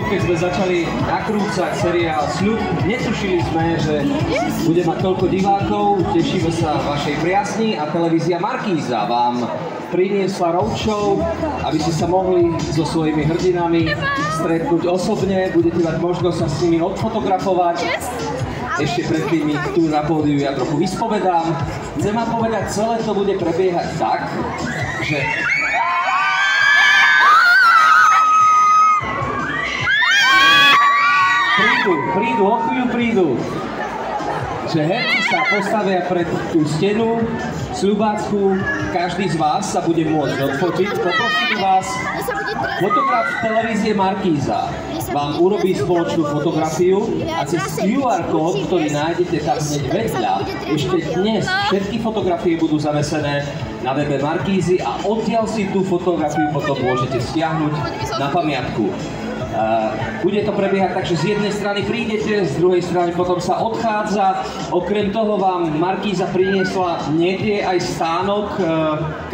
keď sme začali nakrúcať seriál Sľub, netušili sme, že bude mať toľko divákov. Tešíme sa vašej priazni a televízia Markíza vám priniesla roadshow, aby ste sa mohli so svojimi hrdinami stretnúť osobne. Budete mať možnosť sa s nimi odfotografovať. Ešte predtým ich tu na pódiu ja trochu vyspovedám. Chcem vám povedať, celé to bude prebiehať tak, že prídu, o chvíľu prídu. Že herci sa postavia pred tú stenu sľubácku, každý z vás sa bude môcť odfotiť. Poprosím vás, fotograf televízie Markíza vám urobí spoločnú fotografiu a cez QR kód, ktorý nájdete tam hneď vedľa, ešte dnes všetky fotografie budú zavesené na webe Markízy a odtiaľ si tú fotografiu potom môžete stiahnuť na pamiatku. Bude to prebiehať tak, že z jednej strany prídete, z druhej strany potom sa odchádza. Okrem toho vám Markíza priniesla niekde aj stánok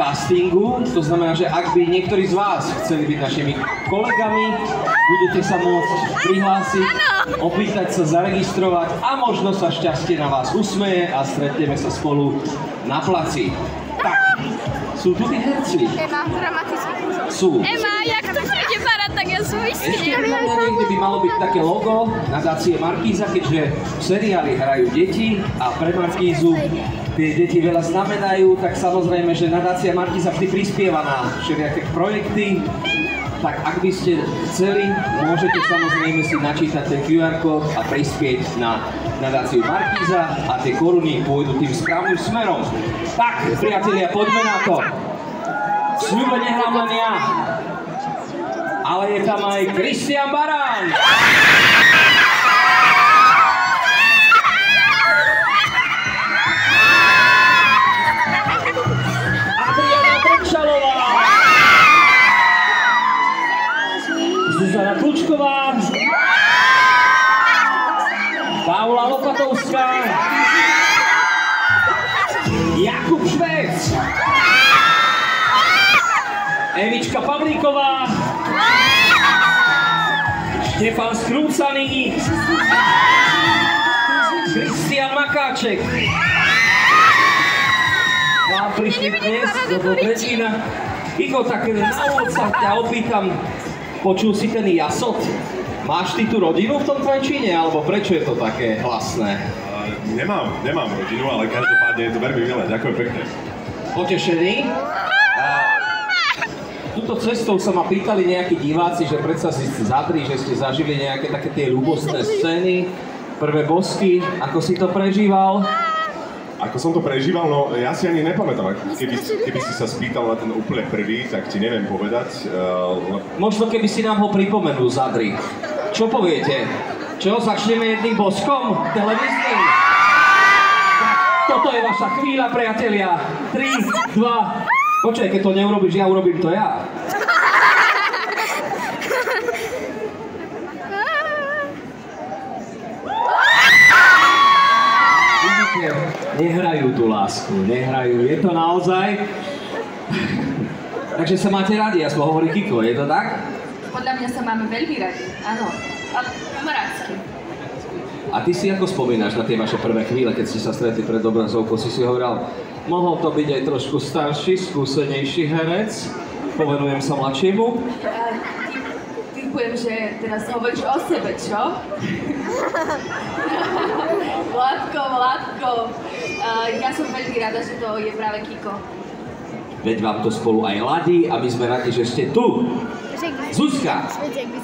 castingu. To znamená, že ak by niektorí z vás chceli byť našimi kolegami, budete sa môcť prihlásiť, opýtať sa, zaregistrovať a možno sa šťastie na vás usmeje a stretneme sa spolu na placi. Tak, sú tu tí herci? Ema, dramaticky. Sú. Ema, jak to bude vyzerať, tak ja som Ešte niekde by malo byť také logo nadácie Markíza, keďže v seriáli hrajú deti a pre Markízu tie deti veľa znamenajú, tak samozrejme, že nadácia Markíza vždy prispieva na všelijaké projekty. Tak ak by ste chceli, môžete samozrejme si načítať ten QR kód a prispieť na nadáciu Markíza a tie koruny pôjdu tým správnym smerom. Tak, priatelia, poďme na to. Sľube nehrám len ja, ale je tam aj Kristian Barán. Adriana Brčalová. Zuzana Klučková. Paula Lopatovská. Jakub Švec. Evička Pavlíková. Štefan Skrúcaný. Kristian Makáček. Vám prišli dnes do Trenčína. Igo, tak na úvod sa ťa opýtam, počul si ten jasot? Máš ty tu rodinu v tom Trenčíne, alebo prečo je to také hlasné? Nemám rodinu, ale každopádne je to veľmi milé. Ďakujem pekne. Potešený? Tuto cestou sa ma pýtali nejakí diváci, že predsa si zadri, že ste zažili nejaké také tie ľúbostné scény, prvé bosky, ako si to prežíval? Ako som to prežíval, no ja si ani nepamätám. Keby si sa spýtal na ten úplne prvý, tak ti neviem povedať. Možno keby si nám ho pripomenul, Zadri. Čo poviete? Čo, začneme jedným boskom televíznym? Toto je vaša chvíľa, priatelia. 3, 2... Počkaj, keď to neurobíš, ja urobím to ja. Vidíte, nehrajú tú lásku, nehrajú, je to naozaj. Takže sa máte radi, aspoň hovorí Kiko, je to tak? Podľa mňa sa máme veľmi radi, áno, a kamarátsky. A ty si ako spomínaš na tie vaše prvé chvíle, keď ste sa stretli pred obrazovkou, si hovoril, mohol to byť aj trošku starší, skúsenejší herec, povenujem sa mladšiemu. Typujem, že teraz hovoríš o sebe, čo? Vládko. Ja som veľmi rada, že to je práve Kiko. Veď vám to spolu aj ladí a my sme radi, že ste tu. Zuzka,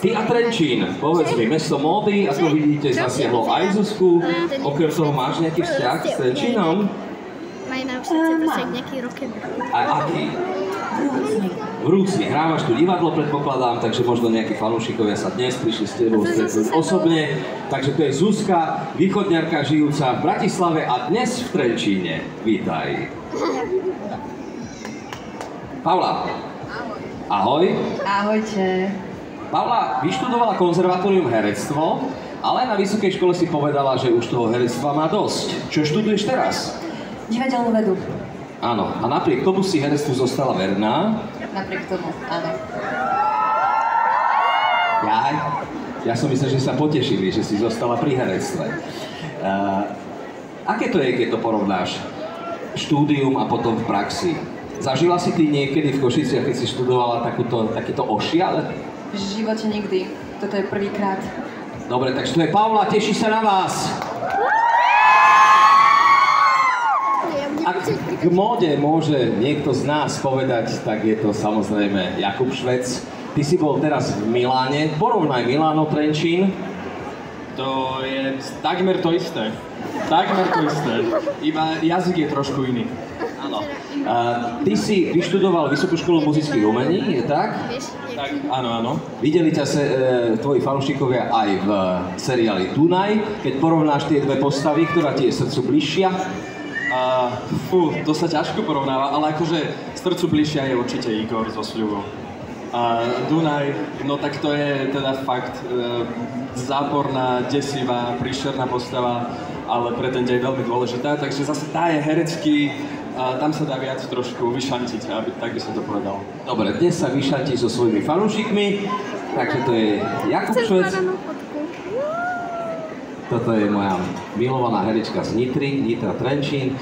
ty a Trenčín, povedz mi, mesto módy, ako vidíte, zasiahlo aj Zuzku. Okrem toho máš nejaký vzťah s Trenčínom? Mají na všetce prostě nejaký rock'n'roll. A aký? Vrúcný. Hrávaš tu divadlo, predpokladám, takže možno nejakí fanúšikovia sa dnes prišli s tebou stretnúť osobne. Takže to je Zuzka, východňarka žijúca v Bratislave a dnes v Trenčíne. Vítaj. Paula. Ahoj. Ahojte. Paula vyštudovala konzervatórium herectvo, ale na vysokej škole si povedala, že už toho herectva má dosť. Čo študuješ teraz? Divadelnú vedu. Áno, a napriek tomu si herectvu zostala verná? Napriek tomu, áno. Jaj. Ja som myslel, že sa potešili, že si zostala pri herectve. Aké to je, keď to porovnáš? Štúdium a potom v praxi. Zažila si ty niekedy v Košiciach, keď si študovala takýto ošial? V živote nikdy. Toto je prvýkrát. Dobre, takže to je Paula, teší sa na vás. Ak k móde môže niekto z nás povedať, tak je to samozrejme Jakub Švec. Ty si bol teraz v Miláne. Porovnaj Miláno, Trenčín. To je takmer to isté. Takmer to isté. Iba jazyk je trošku iný. Áno. Ty si vyštudoval Vysokú školu muzických umení, je tak? Tak, áno. Videli ťa tvoji fanúšikovia aj v seriáli Dunaj. Keď porovnáš tie dve postavy, ktorá ti je srdcu bližšia? To sa ťažko porovnáva, ale akože srdcu bližšia je určite Igor so Sľubou. Dunaj, no tak to je teda fakt záporná, desivá, príšerná postava, ale pre ten deň veľmi dôležitá, takže zase tá je herecký, tam sa dá viac trošku vyšantiť, tak by som to povedal. Dobre, dnes sa vyšantí so svojimi fanúšikmi, takže to je Jakub Švec. Toto je moja milovaná herečka z Nitra Trenčín.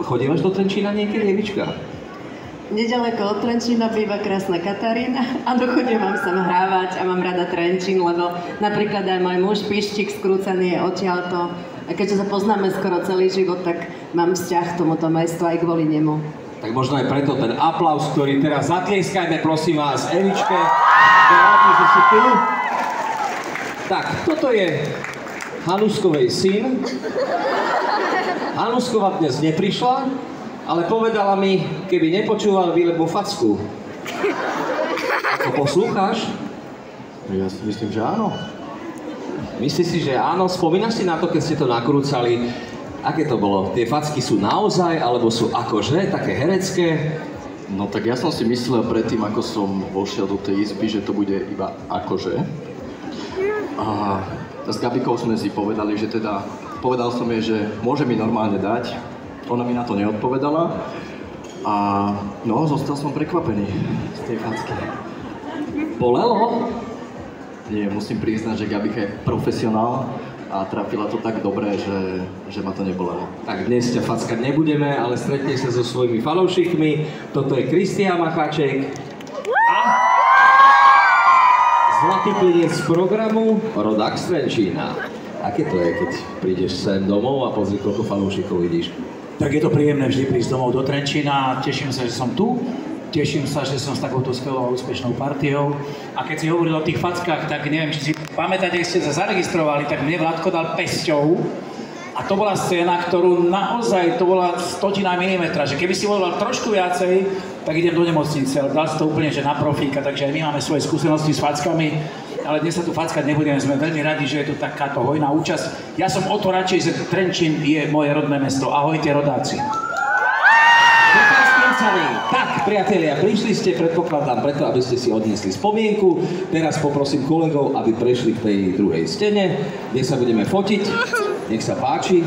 Chodívaš do Trenčína niekedy, Evička? Nedaleko od Trenčína býva krásna Katarína a dochodievam sem hrávať a mám rada Trenčín, lebo napríklad aj môj muž Pištík skrúcaný je odtiaľto. A keďže sa poznáme skoro celý život, tak mám vzťah k tomuto mestu aj kvôli nemu. Tak možno aj preto ten aplaus, ktorý teraz zatlieskajme, prosím vás, Evičke. Rádi, že si tu. Tak, toto je Hanuskovej syn. Hanuskova dnes neprišla, ale povedala mi, keby nepočúval Vilemu facku. Ako poslúcháš? Ja si myslím, že áno. Myslíš si, že áno? Spomínaš si na to, keď ste to nakrúcali? Aké to bolo? Tie facky sú naozaj, alebo sú akože, také herecké? No tak ja som si myslel predtým, ako som vošiel do tej izby, že to bude iba akože. A s Gabikou sme si povedali, že teda, povedal som jej, že môže mi normálne dať. Ona mi na to neodpovedala. A no, zostal som prekvapený z tej facky. Bolelo? Nie, musím priznať, že Gabika je profesionál a trafila to tak dobre, že ma to nebolelo. Tak dnes ťa fackať nebudeme, ale stretneš sa so svojimi fanúšikmi. Toto je Kristián Macháček a zlatý klinec z programu Rodák z Trenčína. Aké to je, keď prídeš sem domov a pozri, koľko fanúšikov vidíš? Tak je to príjemné vždy prísť domov do Trenčína. Teším sa, že som tu. Teším sa, že som s takouto skvelou a úspešnou partiou. A keď si hovoril o tých fackách, tak neviem, či si pamätáte, keď ste sa zaregistrovali, tak mne Vládko dal pesťou. A to bola scéna, ktorú naozaj, to bola 100 milimetra, že keby si volal trošku viacej, tak idem do nemocnice. Ale dal si to úplne, že na profíka, takže aj my máme svoje skúsenosti s fackami. Ale dnes sa tu fackať nebudeme, sme veľmi radi, že je tu takáto hojná účasť. Ja som o to radšej, že Trenčín je moje rodné mesto. Ahojte, rodáci. Tak, priatelia, prišli ste, predpokladám, preto, aby ste si odniesli spomienku. Teraz poprosím kolegov, aby prešli k tej druhej stene, kde sa budeme fotiť. Nech sa páči.